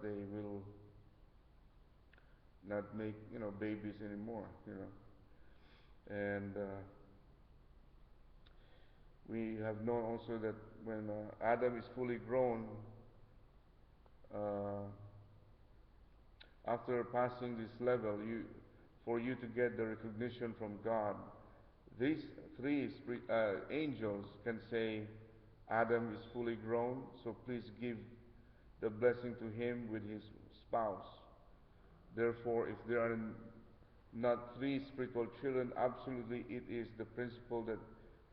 they will not make, babies anymore, And we have known also that when Adam is fully grown, uh, after passing this level, for you to get the recognition from God, these three angels can say, Adam is fully grown, so please give the blessing to him with his spouse. Therefore, if there are not three spiritual children, absolutely it is the principle that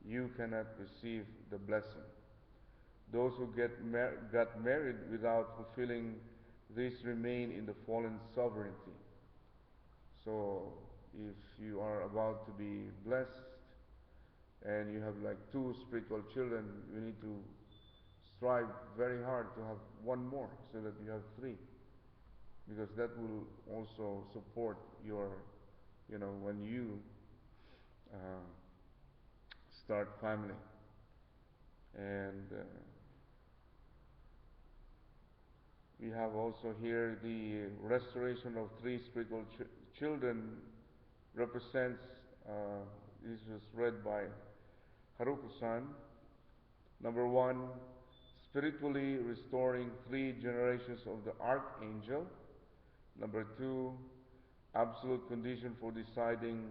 you cannot receive the blessing. Those who got married without fulfilling this remain in the fallen sovereignty. So if you are about to be blessed and you have like two spiritual children, you need to strive very hard to have one more so that you have three, because that will also support your, when you uh, start family. And we have also here the restoration of three spiritual children represents, this was read by Haruko-san. Number one, spiritually restoring three generations of the archangel. Number two, absolute condition for deciding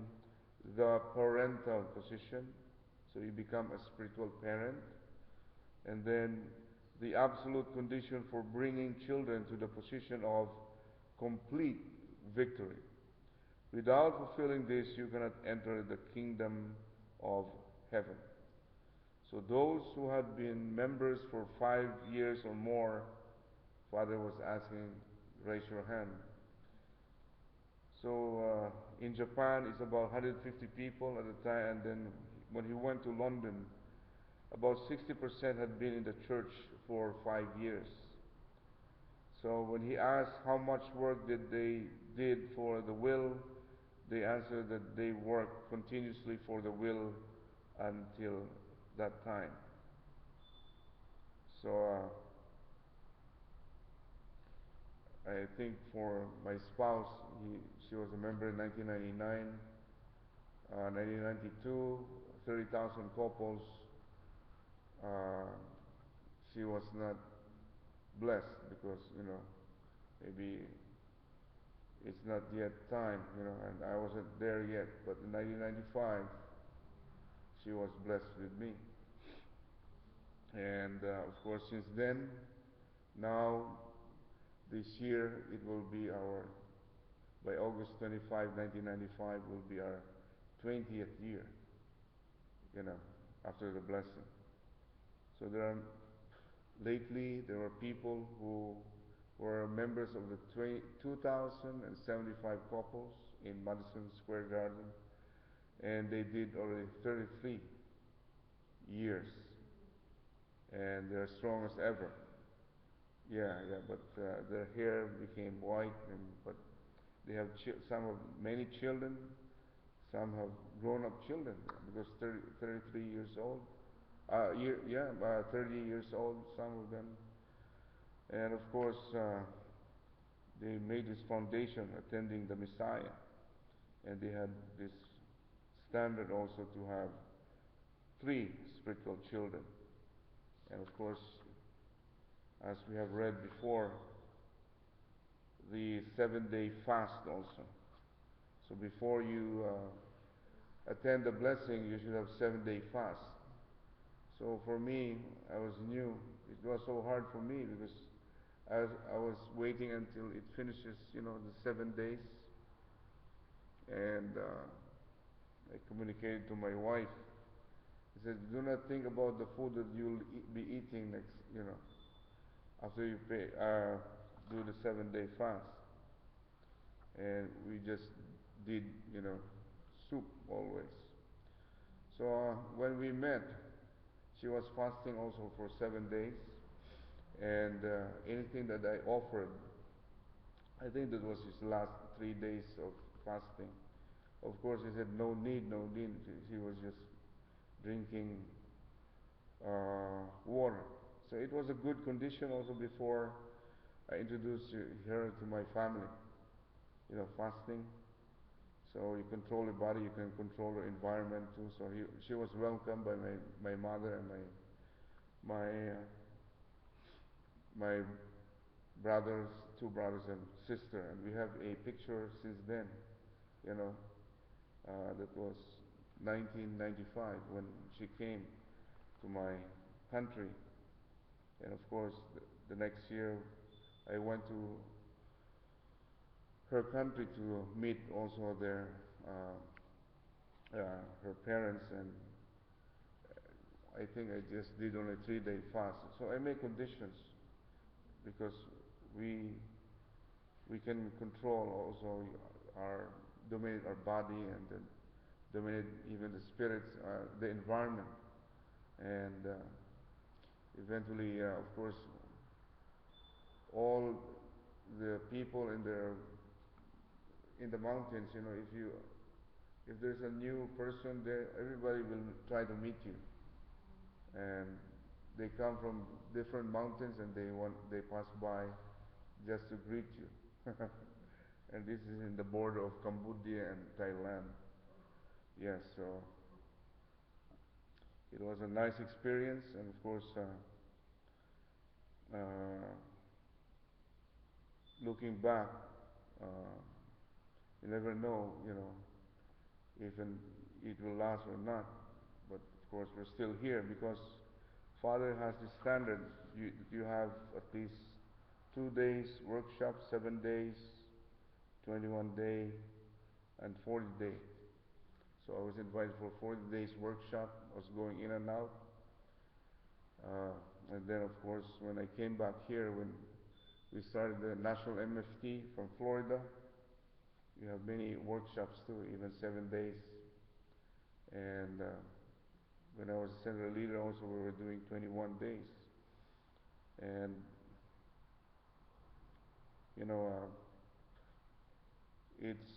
the parental position. So you become a spiritual parent. And then the absolute condition for bringing children to the position of complete victory. Without fulfilling this, you cannot enter the kingdom of heaven. So those who had been members for 5 years or more, Father was asking, raise your hand. So in Japan, it's about 150 people at the time, and then when he went to London, about 60% had been in the church for 5 years. So when he asked how much work they did for the will, they answered that they worked continuously for the will until that time. So I think for my spouse, she was a member in 1999, 1992, 30,000 couples. Uh, she was not blessed because, maybe it's not yet time, and I wasn't there yet. But in 1995, she was blessed with me. And of course, since then, now this year it will be by August 25, 1995, will be our 20th year, after the blessing. So lately there were people who were members of the 2,075 couples in Madison Square Garden, and they did already 33 years, and they're strong as ever. Yeah, but their hair became white, but they have many children. Some have grown-up children because 33 years old. 30 years old, some of them. And of course, they made this foundation attending the Messiah. And they had this standard also to have three spiritual children. And of course, as we have read before, the 7-day fast also. So before you attend the blessing, you should have 7-day fast. So for me, I was new. It was so hard for me because I was waiting until it finishes, the 7 days. And I communicated to my wife. I said, do not think about the food that you'll be eating next, after you do the 7-day fast. And we just did, soup always. So when we met, she was fasting also for 7 days. And anything that I offered, I think that was his last 3 days of fasting. Of course, he said, no need, no need. He was just drinking water. So it was a good condition also before I introduced her to my family. Fasting. So you control your body, you can control your environment too. So she was welcomed by my mother and my brothers, two brothers and sister, and we have a picture since then. You know, that was 1995 when she came to my country, and of course the next year I went to her country to meet also her parents, and I think I just did on a 3-day fast. So I make conditions because we we can control also our dominate our body and then dominate even the spirits, the environment, and eventually, of course, all the people in the mountains. If there's a new person there, everybody will try to meet you, and they come from different mountains and they pass by just to greet you. And this is in the border of Cambodia and Thailand. Yes, so it was a nice experience, and of course, uh, looking back, uh, you never know, if it will last or not. But of course, we're still here because Father has the standard. You have at least 2 days workshop, 7 days, 21 day, and 40 day. So I was invited for 40 days workshop. I was going in and out. And then, of course, when I came back here, when we started the National MFT from Florida, we have many workshops too, even 7 days. And when I was a center leader, also we were doing 21 days. And you know, it's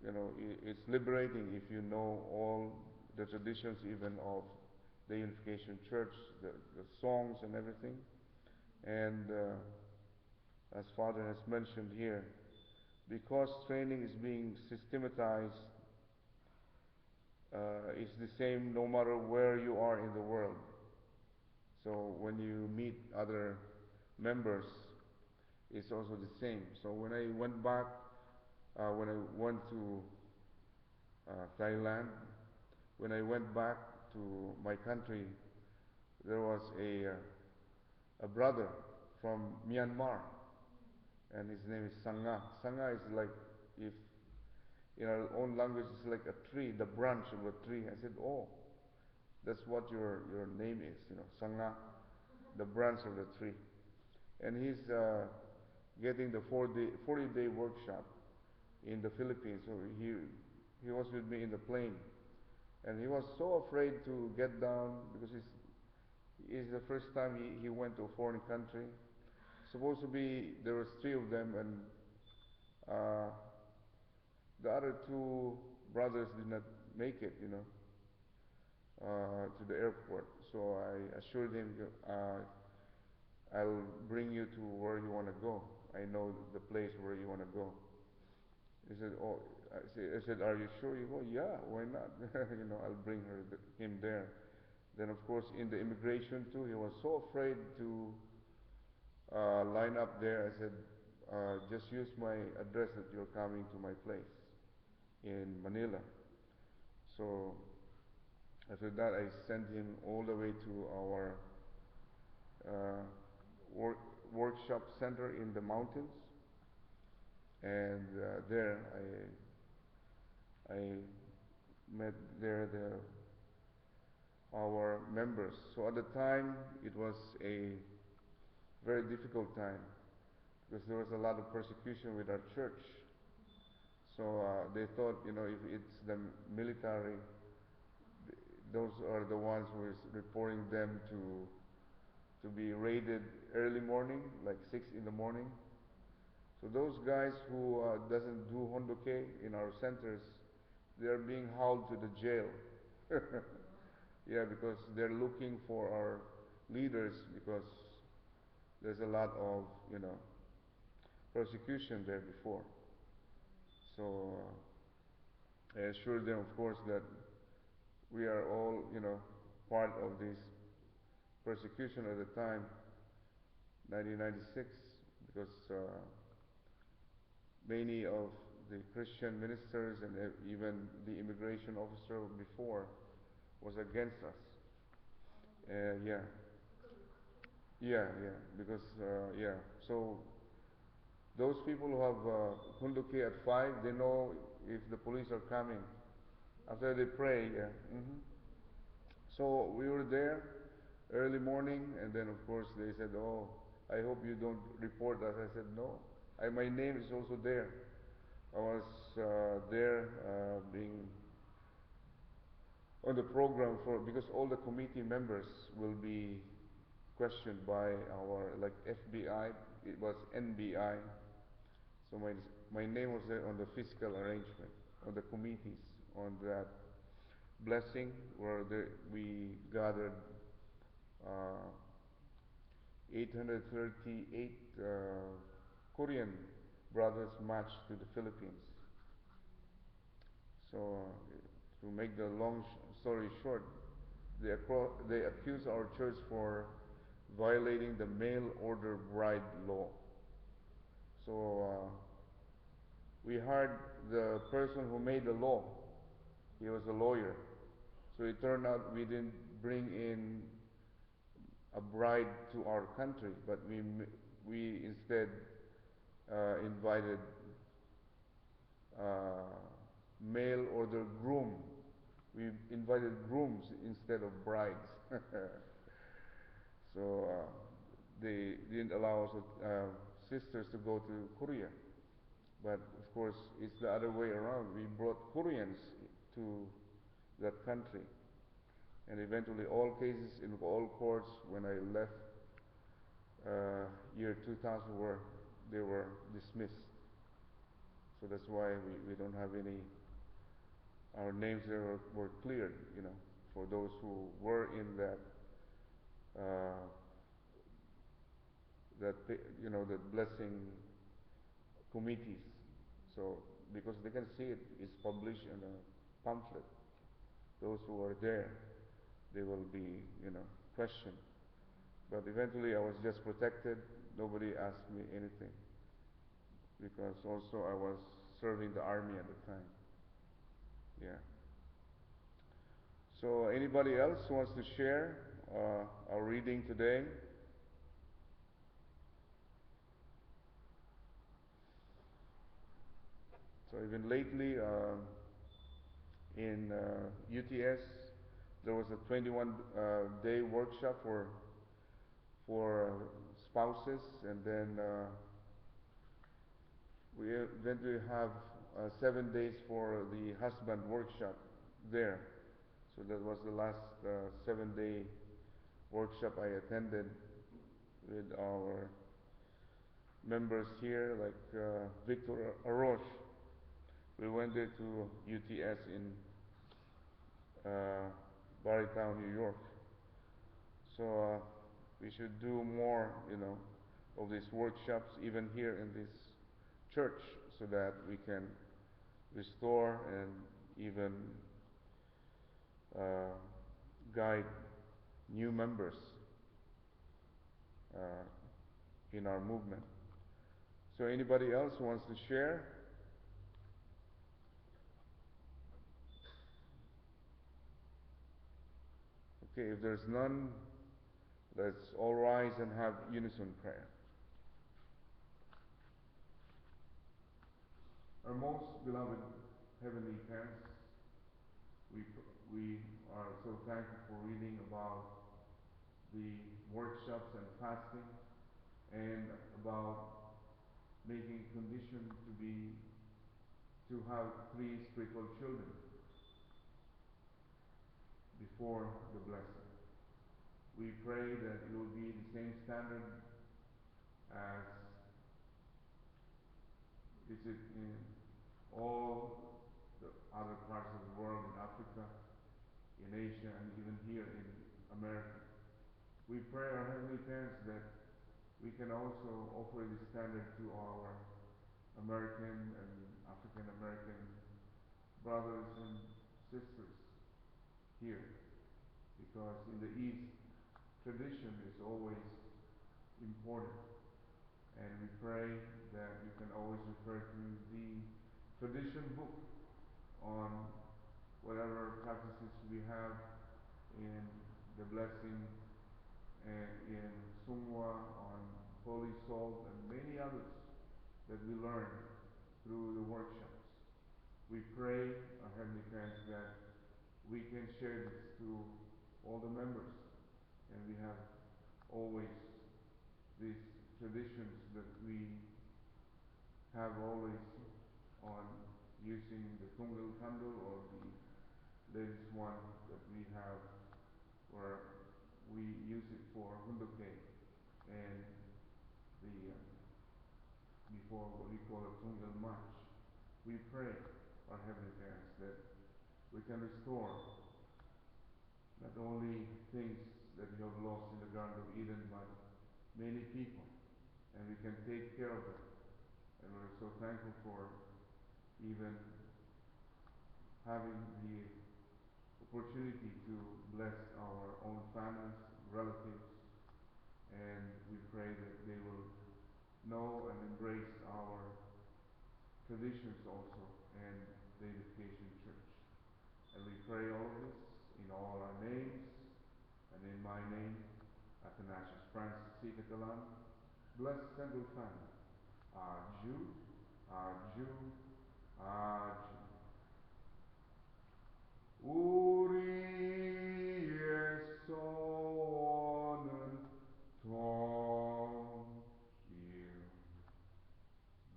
it's liberating if you know all the traditions, even of the Unification Church, the songs and everything. And as Father has mentioned here, because training is being systematized, it's the same no matter where you are in the world. So when you meet other members, it's also the same. So when I went back, when I went to Thailand, when I went back to my country, there was a brother from Myanmar, and his name is Sangha. Sangha is like, if in our own language, it's like a tree, the branch of a tree. I said, oh, that's what your name is, Sangha, the branch of the tree. And he's getting the 40-day workshop in the Philippines. So he was with me in the plane, and he was so afraid to get down because it's the first time he went to a foreign country. Supposed to be there was three of them, and uh, the other two brothers did not make it, to the airport. So I assured him, I'll bring you to where you want to go. I know the place where you want to go. He said, oh, I said, are you sure? He goes, yeah, why not? I'll bring him there. Then, of course, in the immigration too, he was so afraid to line up there. I said, just use my address that you're coming to my place in Manila. So after that, I sent him all the way to our uh, workshop center in the mountains, and there I met there our members. So at the time, it was a very difficult time because there was a lot of persecution with our church. So they thought, if it's the military, those are the ones who is reporting them to be raided early morning, like 6 in the morning. So those guys who doesn't do hondoke in our centers, they are being hauled to the jail. Yeah, because they're looking for our leaders because there's a lot of, persecution there before. So I assured them, of course, that we are all, part of this persecution at the time, 1996, because many of the Christian ministers and even the immigration officer before was against us. Yeah, yeah, because yeah. So those people who have kunduki at 5, they know if the police are coming. After they pray, yeah. So we were there early morning, and then of course they said, "Oh, I hope you don't report us." I said, "No, my name is also there." I was there being on the program for because all the committee members will be questioned by our like FBI. It was NBI. So my name was there on the fiscal arrangement, on the committees, on that blessing where we gathered uh, 838 Korean brothers marched to the Philippines. So to make the long story short, they accused our church for violating the mail order bride law. So we hired the person who made the law. He was a lawyer. So it turned out we didn't bring in a bride to our country, but we instead invited male order groom. We invited grooms instead of brides. So they didn't allow us sisters to go to Korea. But of course, it's the other way around. We brought Koreans to that country. And eventually all cases in all courts when I left year 2000 they were dismissed. So that's why we don't have any, our names there were cleared, for those who were in uh, that blessing committees. So because they can see it, it's published in a pamphlet. Those who are there, they will be, questioned. But eventually I was just protected. Nobody asked me anything because also I was serving the army at the time. Yeah. So anybody else who wants to share our reading today? So even lately in UTS, there was a 21-day workshop for spouses, and then we eventually have 7 days for the husband workshop there. So that was the last 7-day workshop I attended with our members here, like Victor Arosh. We went there to UTS in Barrytown, New York. So we should do more, of these workshops, even here in this church, so that we can restore and even uh, guide new members uh, in our movement. So anybody else who wants to share? Okay, if there's none, let's all rise and have unison prayer. Our most beloved Heavenly Parents, we, we are so thankful for reading about the workshops and fasting and about making condition to have 3 spiritual children before the blessing. We pray that it will be the same standard as is it in all the other parts of the world, in Africa, in Asia, and even here in America. We pray, our Heavenly Parents, that We can also offer this standard to our American and African American brothers and sisters here, because in the East, tradition is always important, and we pray that you can always refer to the tradition book on whatever practices we have in the blessing and in Sungwa, on Holy Salt, and many others that we learn through the workshops. We pray, our Heavenly Parents, that we can share this to all the members, and we have always these traditions that we have always on using the Tungal candle or the latest one that we have where we use it for Hundoke and the before what we call a Tungal March. We pray, our Heavenly Parents, that we can restore not only things that we have lost in the Garden of Eden, but many people, and we can take care of them. And we're so thankful for even having the opportunity to bless our own families, relatives, and we pray that they will know and embrace our traditions also and the Edification Church. And we pray all of this in all our names, and in my name, Athanasius Francis C. Catalan, blessed Central Family, Aju, Aju, Aju. Uri esonen tom il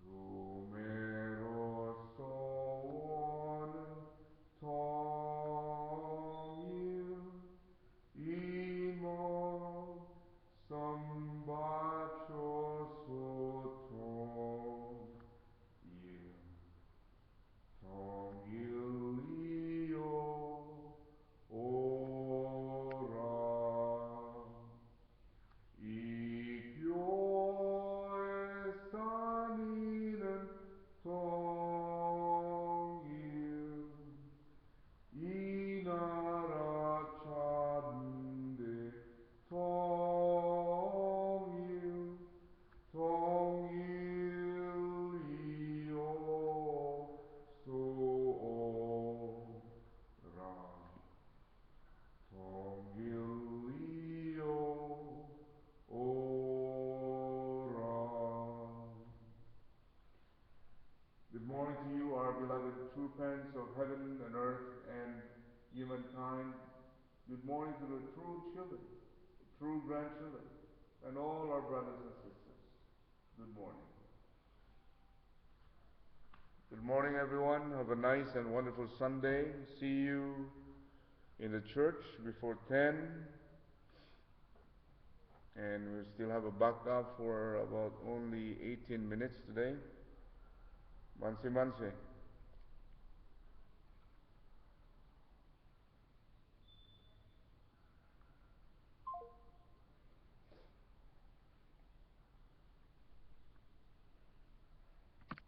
numero sonen tom il imo sambacho sotom il tom ilio ora ikio esaninen tom inara chadde tom io so ora Tongilio ora. Good morning to you, our beloved true parents of heaven and earth and humankind. Good morning to the true children, the true grandchildren, and all our brothers and sisters. Good morning. Good morning, everyone. Have a nice and wonderful Sunday. See you in the church before 10. And we still have a backup for about only 18 minutes today. Manse manse.